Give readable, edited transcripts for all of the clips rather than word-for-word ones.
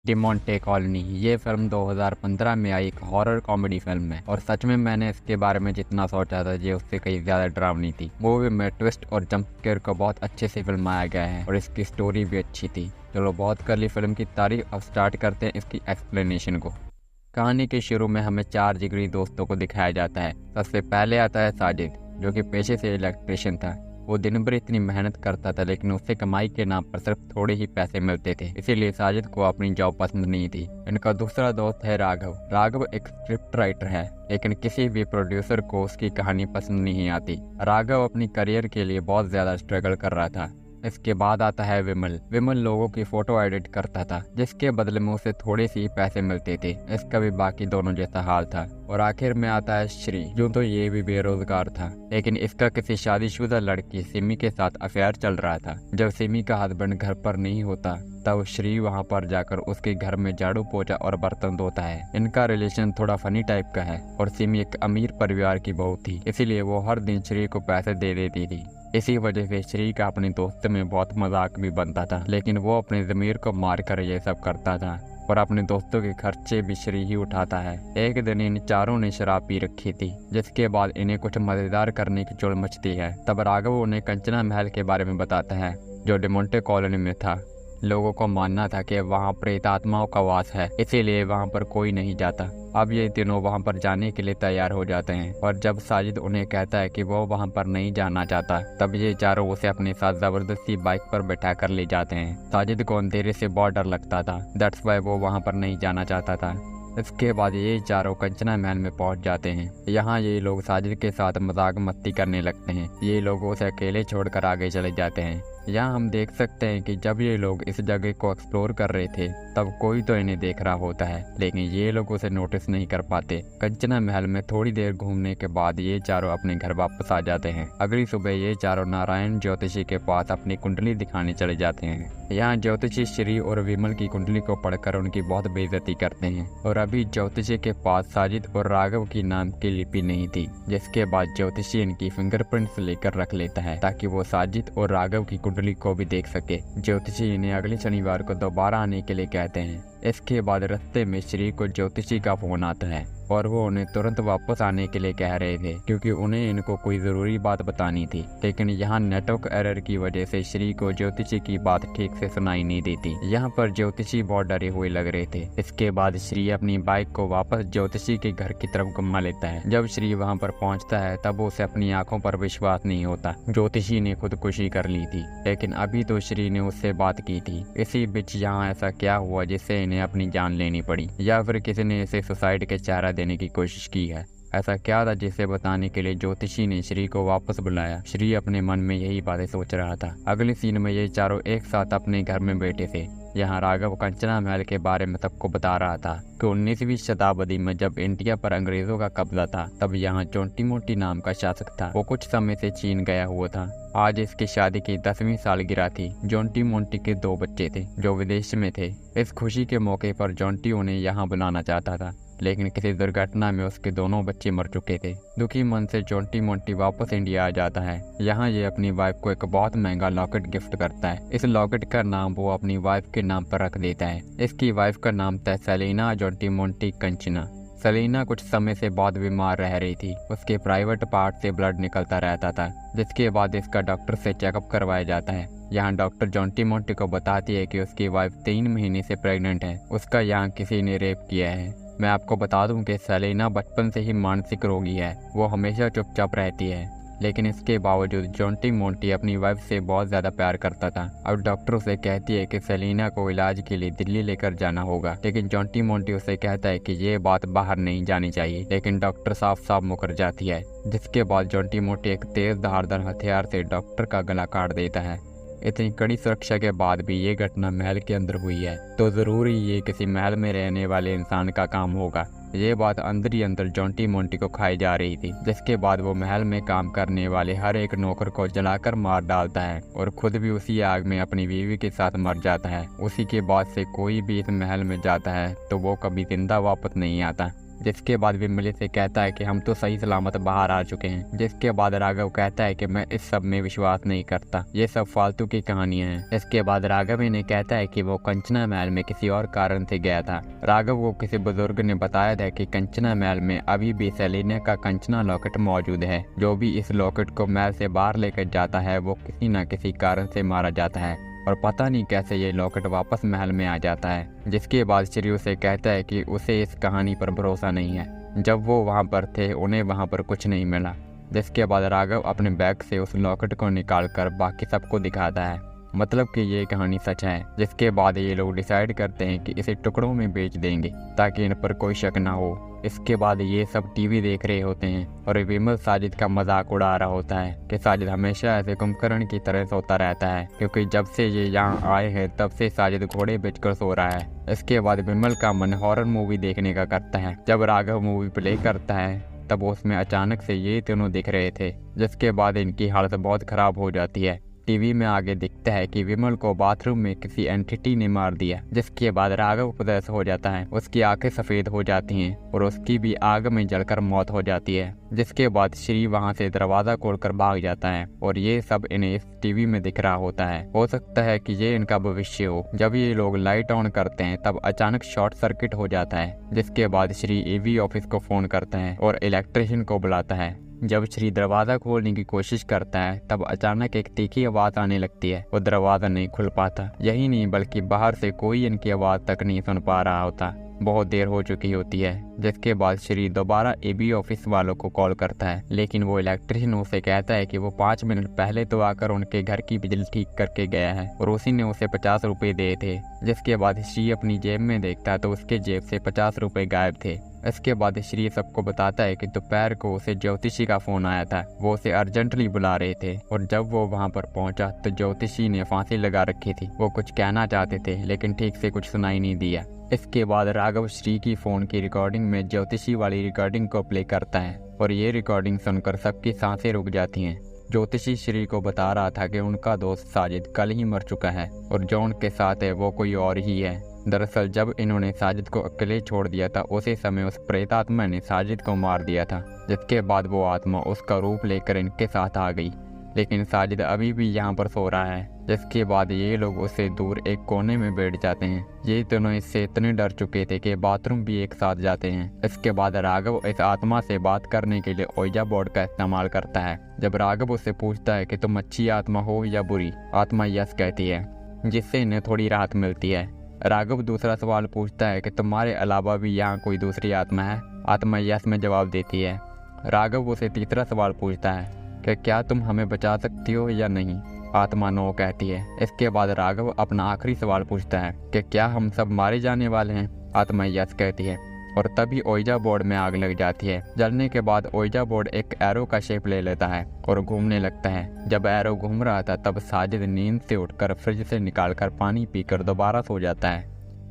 D'Monte colony ये film 2015 में आई एक हॉरर कॉमेडी फिल्म है और सच में मैंने इसके बारे में जितना सोचा था ये उससे कहीं ज़्यादा डरावनी थी। मूवी में ट्विस्ट और जंप स्केयर को बहुत अच्छे से फिल्माया गया है और इसकी स्टोरी भी अच्छी थी। चलो बहुत कर ली फिल्म की तारीफ, अब स्टार्ट करते हैं इसकी एक्सप्लेनेशन को। कहानी के शुरू में हमें 4 जिगरी दोस्तों को दिखाया जाता है। सबसे पहले आता है साजिद, जो कि पेशे से इलेक्ट्रिशियन था। वो दिन भर इतनी मेहनत करता था लेकिन उससे कमाई के नाम पर सिर्फ थोड़े ही पैसे मिलते थे, इसीलिए साजिद को अपनी जॉब पसंद नहीं थी। इनका दूसरा दोस्त है राघव। राघव एक स्क्रिप्ट राइटर है लेकिन किसी भी प्रोड्यूसर को उसकी कहानी पसंद नहीं आती। राघव अपनी करियर के लिए बहुत ज्यादा स्ट्रगल कर रहा था। इसके बाद आता है विमल। विमल लोगों की फोटो एडिट करता था जिसके बदले में उसे थोड़े से ही पैसे मिलते थे। इसका भी बाकी दोनों जैसा हाल था। और आखिर में आता है श्री, जो तो ये भी बेरोजगार था लेकिन इसका किसी शादीशुदा लड़की सिमी के साथ अफेयर चल रहा था। जब सिमी का हस्बैंड घर पर नहीं होता तब श्री वहां पर जाकर उसके घर में झाड़ू पोछा और बर्तन धोता है। इनका रिलेशन थोड़ा फनी टाइप का है और सिमी एक अमीर परिवार की बहू थी, इसीलिए वो हर दिन श्री को पैसे दे देती थी। इसी वजह से श्री का अपने दोस्त में बहुत मजाक भी बनता था, लेकिन वो अपने जमीर को मार कर ये सब करता था और अपने दोस्तों के खर्चे भी श्री ही उठाता है। एक दिन इन चारों ने शराब पी रखी थी, जिसके बाद इन्हें कुछ मजेदार करने की चुल मचती है। तब राघव उन्हें कंचना महल के बारे में बताता है जो डिमोंटे कॉलोनी में था। लोगों को मानना था कि वहाँ प्रेत आत्माओं का वास है, इसीलिए वहाँ पर कोई नहीं जाता। अब ये तीनों वहाँ पर जाने के लिए तैयार हो जाते हैं और जब साजिद उन्हें कहता है कि वो वहाँ पर नहीं जाना चाहता तब ये चारों उसे अपने साथ जबरदस्ती बाइक पर बैठा कर ले जाते हैं। साजिद को अंधेरे से बहुत डर लगता था, दैट्स वाई वो वहाँ पर नहीं जाना चाहता था। इसके बाद ये चारों कंचना महल में पहुंच जाते हैं। यहाँ ये लोग साजिद के साथ मजाक मस्ती करने लगते हैं। ये लोग उसे अकेले छोड़कर आगे चले जाते हैं। यहाँ हम देख सकते हैं कि जब ये लोग इस जगह को एक्सप्लोर कर रहे थे तब कोई तो इन्हें देख रहा होता है, लेकिन ये लोग उसे नोटिस नहीं कर पाते। कंचना महल में थोड़ी देर घूमने के बाद ये चारों अपने घर वापस आ जाते हैं। अगली सुबह ये चारों नारायण ज्योतिषी के पास अपनी कुंडली दिखाने चले जाते हैं। यहाँ ज्योतिषी श्री और विमल की कुंडली को पढ़कर उनकी बहुत बेइज्जती करते हैं और अभी ज्योतिषी के पास साजिद और राघव की नाम की लिपि नहीं थी, जिसके बाद ज्योतिषी इनकी फिंगरप्रिंट्स लेकर रख लेता है ताकि वो साजिद और राघव की कुंडली को भी देख सके। ज्योतिषी इन्हें अगले शनिवार को दोबारा आने के लिए कहते हैं। इसके बाद रास्ते में श्री को ज्योतिषी का फोन आता है और वो उन्हें तुरंत वापस आने के लिए कह रहे थे क्योंकि उन्हें इनको कोई जरूरी बात बतानी थी, लेकिन यहाँ नेटवर्क एरर की वजह से श्री को ज्योतिषी की बात ठीक से सुनाई नहीं देती। यहाँ पर ज्योतिषी बहुत डरे हुए लग रहे थे। इसके बाद श्री अपनी बाइक को वापस ज्योतिषी के घर की तरफ घुमा लेता है। जब श्री वहाँ पर पहुँचता है तब उसे अपनी आंखों पर विश्वास नहीं होता। ज्योतिषी ने खुदकुशी कर ली थी, लेकिन अभी तो श्री ने उससे बात की थी। इसी बीच यहाँ ऐसा क्या हुआ जिससे इन्हें अपनी जान लेनी पड़ी, या फिर किसी ने इसे सुसाइड के चारा देने की कोशिश की है? ऐसा क्या था जिसे बताने के लिए ज्योतिषी ने श्री को वापस बुलाया? श्री अपने मन में यही बातें सोच रहा था। अगले सीन में ये चारों एक साथ अपने घर में बैठे थे। यहाँ राघव कंचना महल के बारे में सबको बता रहा था कि 19वीं शताब्दी में जब इंडिया पर अंग्रेजों का कब्जा था तब यहाँ जोंटी मोंटी नाम का शासक था। वो कुछ समय से चीन गया हुआ था। आज इसकी शादी की 10वीं सालगिरह थी। जोंटी मोंटी के 2 बच्चे थे जो विदेश में थे। इस खुशी के मौके पर जोंटी उन्हें यहाँ बुलाना चाहता था, लेकिन किसी दुर्घटना में उसके दोनों बच्चे मर चुके थे। दुखी मन से जोंटी मोंटी वापस इंडिया आ जाता है। यहाँ ये अपनी वाइफ को एक बहुत महंगा लॉकेट गिफ्ट करता है। इस लॉकेट का नाम वो अपनी वाइफ के नाम पर रख देता है। इसकी वाइफ का नाम था Selina Jonty Monty Kanchana. Selina कुछ समय से बहुत बीमार रह रही थी। उसके प्राइवेट पार्ट से ब्लड निकलता रहता था, जिसके बाद इसका डॉक्टर से चेकअप करवाया जाता है। यहाँ डॉक्टर जोंटी मोंटी को बताती है कि उसकी वाइफ 3 महीने से प्रेग्नेंट है। उसका यहाँ किसी ने रेप किया है। मैं आपको बता दूं कि सेलिना बचपन से ही मानसिक रोगी है। वो हमेशा चुपचाप रहती है, लेकिन इसके बावजूद जोंटी मोंटी अपनी वाइफ से बहुत ज्यादा प्यार करता था। अब डॉक्टर उसे कहती है कि सेलिना को इलाज के लिए दिल्ली लेकर जाना होगा, लेकिन जोंटी मोंटी उसे कहता है कि ये बात बाहर नहीं जानी चाहिए, लेकिन डॉक्टर साफ साफ मुकर जाती है। जिसके बाद जोंटी मोंटी एक तेज धारदार हथियार से डॉक्टर का गला काट देता है। इतनी कड़ी सुरक्षा के बाद भी ये घटना महल के अंदर हुई है, तो जरूरी ये किसी महल में रहने वाले इंसान का काम होगा। ये बात अंदर ही अंदर जोंटी मोंटी को खाई जा रही थी। जिसके बाद वो महल में काम करने वाले हर एक नौकर को जलाकर मार डालता है और खुद भी उसी आग में अपनी बीवी के साथ मर जाता है। उसी के बाद से कोई भी इस महल में जाता है तो वो कभी जिंदा वापस नहीं आता। जिसके बाद विमल से कहता है कि हम तो सही सलामत बाहर आ चुके हैं। जिसके बाद राघव कहता है कि मैं इस सब में विश्वास नहीं करता, ये सब फालतू की कहानियां हैं। इसके बाद राघव इन्हें कहता है कि वो कंचना महल में किसी और कारण से गया था। राघव को किसी बुजुर्ग ने बताया था कि कंचना महल में अभी भी सेलिना का कंचना लॉकेट मौजूद है। जो भी इस लॉकेट को महल से बाहर लेकर जाता है वो किसी न किसी कारण से मारा जाता है और पता नहीं कैसे ये लॉकेट वापस महल में आ जाता है। जिसके बाद श्री उसे कहता है कि उसे इस कहानी पर भरोसा नहीं है। जब वो वहाँ पर थे उन्हें वहाँ पर कुछ नहीं मिला। जिसके बाद राघव अपने बैग से उस लॉकेट को निकालकर बाकी सबको दिखाता है, मतलब कि ये कहानी सच है। जिसके बाद ये लोग डिसाइड करते हैं कि इसे टुकड़ों में बेच देंगे ताकि इन पर कोई शक ना हो। इसके बाद ये सब टीवी देख रहे होते हैं और विमल साजिद का मजाक उड़ा रहा होता है कि साजिद हमेशा ऐसे कुंभकर्ण की तरह सोता रहता है, क्योंकि जब से ये यहाँ आए हैं तब से साजिद घोड़े बेचकर सो रहा है। इसके बाद विमल का मन हॉरर मूवी देखने का करता है। जब राघव मूवी प्ले करता है तब उसमें अचानक से ये तीनों दिख रहे थे। जिसके बाद इनकी हालत बहुत खराब हो जाती है। टीवी में आगे दिखता है कि विमल को बाथरूम में किसी एंटिटी ने मार दिया। जिसके बाद राघव पोजेस हो जाता है, उसकी आंखें सफेद हो जाती हैं और उसकी भी आग में जलकर मौत हो जाती है। जिसके बाद श्री वहां से दरवाजा खोलकर भाग जाता है और ये सब इन्हें इस टीवी में दिख रहा होता है। हो सकता है कि ये इनका भविष्य हो। जब ये लोग लाइट ऑन करते हैं तब अचानक शॉर्ट सर्किट हो जाता है। जिसके बाद श्री एवी ऑफिस को फोन करता है और इलेक्ट्रिशियन को बुलाता है। जब श्री दरवाजा खोलने की कोशिश करता है तब अचानक एक तीखी आवाज आने लगती है। वो दरवाजा नहीं खुल पाता। यही नहीं बल्कि बाहर से कोई इनकी आवाज तक नहीं सुन पा रहा होता। बहुत देर हो चुकी होती है। जिसके बाद श्री दोबारा एबी ऑफिस वालों को कॉल करता है, लेकिन वो इलेक्ट्रिशियन उसे कहता है कि वो 5 मिनट पहले तो आकर उनके घर की बिजली ठीक करके गया है और उसी ने उसे 50 रुपए दिए थे। जिसके बाद श्री अपनी जेब में देखता है तो उसके जेब से 50 रुपए गायब थे। इसके बाद श्री सबको बताता है कि दोपहर को उसे ज्योतिषी का फोन आया था, वो उसे अर्जेंटली बुला रहे थे और जब वो वहाँ पर पहुंचा तो ज्योतिषी ने फांसी लगा रखी थी। वो कुछ कहना चाहते थे लेकिन ठीक से कुछ सुनाई नहीं दिया। इसके बाद राघव श्री की फोन की रिकॉर्डिंग में ज्योतिषी वाली रिकॉर्डिंग को प्ले करता है और ये रिकॉर्डिंग सुनकर सबकी सांसें रुक जाती हैं। ज्योतिषी श्री को बता रहा था कि उनका दोस्त साजिद कल ही मर चुका है और जो उनके साथ है वो कोई और ही है। दरअसल जब इन्होंने साजिद को अकेले छोड़ दिया था उसी समय उस प्रेतात्मा ने साजिद को मार दिया था। जिसके बाद वो आत्मा उसका रूप लेकर इनके साथ आ गई, लेकिन साजिद अभी भी यहाँ पर सो रहा है। जिसके बाद ये लोग उससे दूर एक कोने में बैठ जाते हैं। ये दोनों इससे इतने डर चुके थे कि बाथरूम भी एक साथ जाते हैं। इसके बाद राघव इस आत्मा से बात करने के लिए ओइजा बोर्ड का इस्तेमाल करता है। जब राघव उससे पूछता है कि तुम अच्छी आत्मा हो या बुरी, आत्मा यस कहती है, जिससे इन्हें थोड़ी राहत मिलती है। राघव दूसरा सवाल पूछता है कि तुम्हारे अलावा भी यहाँ कोई दूसरी आत्मा है, आत्मा यस में जवाब देती है। राघव उसे तीसरा सवाल पूछता है कि क्या तुम हमें बचा सकती हो या नहीं, आत्मा नो कहती है। इसके बाद राघव अपना आखिरी सवाल पूछता है कि क्या हम सब मारे जाने वाले हैं, आत्मा यस कहती है। और तभी ओइजा बोर्ड में आग लग जाती है। जलने के बाद ओइजा बोर्ड एक एरो का शेप ले लेता है और घूमने लगता है। जब एरो घूम रहा था तब साजिद नींद से उठकर फ्रिज से निकालकर पानी पीकर दोबारा सो जाता है।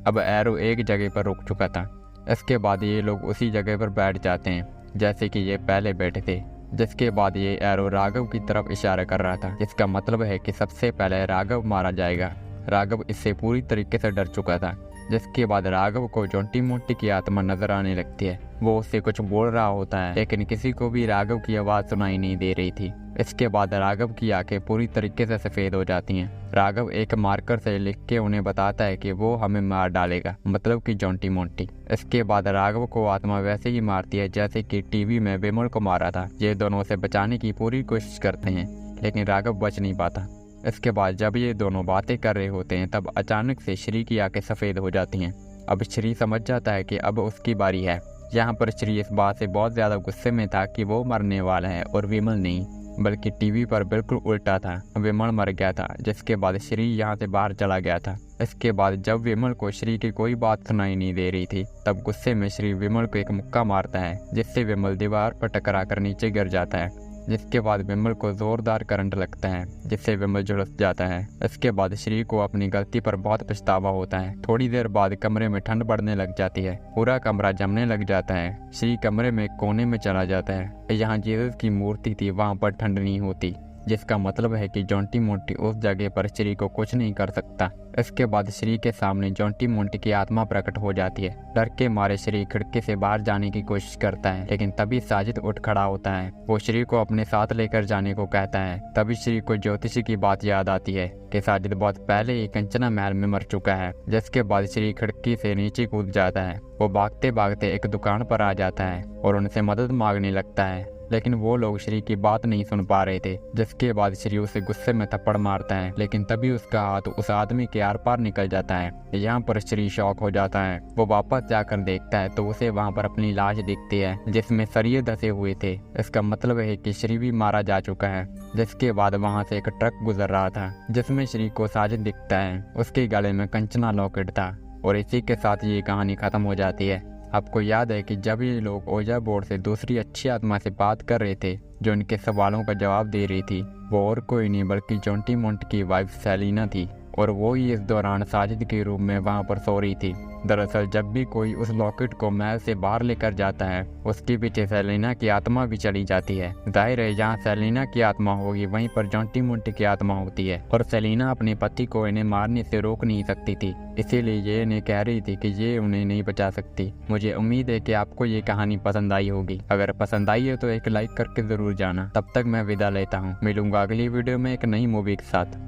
अब एरो एक जगह पर रुक चुका था। इसके बाद ये लोग उसी जगह पर बैठ जाते हैं जैसे कि ये पहले बैठे थे। जिसके बाद ये एरो राघव की तरफ इशारा कर रहा था, जिसका मतलब है कि सबसे पहले राघव मारा जाएगा। राघव इससे पूरी तरीके से डर चुका था। जिसके बाद राघव को जोंटी मोंटी की आत्मा नजर आने लगती है। वो उससे कुछ बोल रहा होता है लेकिन किसी को भी राघव की आवाज सुनाई नहीं दे रही थी। इसके बाद राघव की आंखें पूरी तरीके से सफेद हो जाती हैं। राघव एक मार्कर से लिख के उन्हें बताता है कि वो हमें मार डालेगा, मतलब कि जोंटी मोंटी। इसके बाद राघव को आत्मा वैसे ही मारती है जैसे कि टीवी में विमल को मारा था। ये दोनों उसे बचाने की पूरी कोशिश करते हैं लेकिन राघव बच नहीं पाता। इसके बाद जब ये दोनों बातें कर रहे होते हैं तब अचानक से श्री की आंखें सफेद हो जाती हैं। अब श्री समझ जाता है कि अब उसकी बारी है। यहाँ पर श्री इस बात से बहुत ज्यादा गुस्से में था कि वो मरने वाला है और विमल नहीं, बल्कि टीवी पर बिल्कुल उल्टा था, विमल मर गया था। जिसके बाद श्री यहाँ से बाहर चला गया था। इसके बाद जब विमल को श्री की कोई बात सुनाई नहीं दे रही थी तब गुस्से में श्री विमल को एक मुक्का मारता है, जिससे विमल दीवार पर टकराकर नीचे गिर जाता है। जिसके बाद विमल को जोरदार करंट लगता है जिससे विमल झुलस जाता है। इसके बाद श्री को अपनी गलती पर बहुत पछतावा होता है। थोड़ी देर बाद कमरे में ठंड बढ़ने लग जाती है। पूरा कमरा जमने लग जाता है। श्री कमरे में कोने में चला जाता है। यहाँ जीसस की मूर्ति थी, वहाँ पर ठंड नहीं होती। जिसका मतलब है कि जोंटी मोंटी उस जगह पर श्री को कुछ नहीं कर सकता। इसके बाद श्री के सामने जोंटी मोंटी की आत्मा प्रकट हो जाती है। डर के मारे श्री खिड़की से बाहर जाने की कोशिश करता है, लेकिन तभी साजिद उठ खड़ा होता है। वो श्री को अपने साथ लेकर जाने को कहता है। तभी श्री को ज्योतिषी की बात याद आती है कि साजिद बहुत पहले ही कंचना महल में मर चुका है। जिसके बाद श्री खिड़की से नीचे कूद जाता है। वो भागते भागते एक दुकान पर आ जाता है और उनसे मदद मांगने लगता है, लेकिन वो लोग श्री की बात नहीं सुन पा रहे थे। जिसके बाद श्री उसे गुस्से में थप्पड़ मारता है, लेकिन तभी उसका हाथ उस आदमी के आर पार निकल जाता है। यहाँ पर श्री शॉक हो जाता है। वो वापस जाकर देखता है तो उसे वहाँ पर अपनी लाश दिखती है, जिसमें सरिये धसे हुए थे। इसका मतलब है कि श्री भी मारा जा चुका है। जिसके बाद वहाँ से एक ट्रक गुजर रहा था, जिसमें श्री को साजिद दिखता है। उसके गले में कंचना लॉकेट था और इसी के साथ ये कहानी खत्म हो जाती है। आपको याद है कि जब ये लोग ओजा बोर्ड से दूसरी अच्छी आत्मा से बात कर रहे थे, जो इनके सवालों का जवाब दे रही थी, वो और कोई नहीं बल्कि जोंटी मोंटी की वाइफ सेलिना थी, और वो ही इस दौरान साजिद के रूम में वहाँ पर सो रही थी। दरअसल जब भी कोई उस लॉकेट को महल से बाहर लेकर जाता है, उसके पीछे सेलिना की आत्मा भी चली जाती है। जाहिर है जहाँ सेलिना की आत्मा होगी वहीं पर जोंटी मोंटी की आत्मा होती है, और सेलिना अपने पति को इन्हें मारने से रोक नहीं सकती थी, इसीलिए ये इन्हें कह रही थी कि ये उन्हें नहीं बचा सकती। मुझे उम्मीद है कि आपको ये कहानी पसंद आई होगी। अगर पसंद आई है तो एक लाइक करके जरूर जाना। तब तक मैं विदा लेता हूँ। मिलूंगा अगली वीडियो में एक नई मूवी के साथ।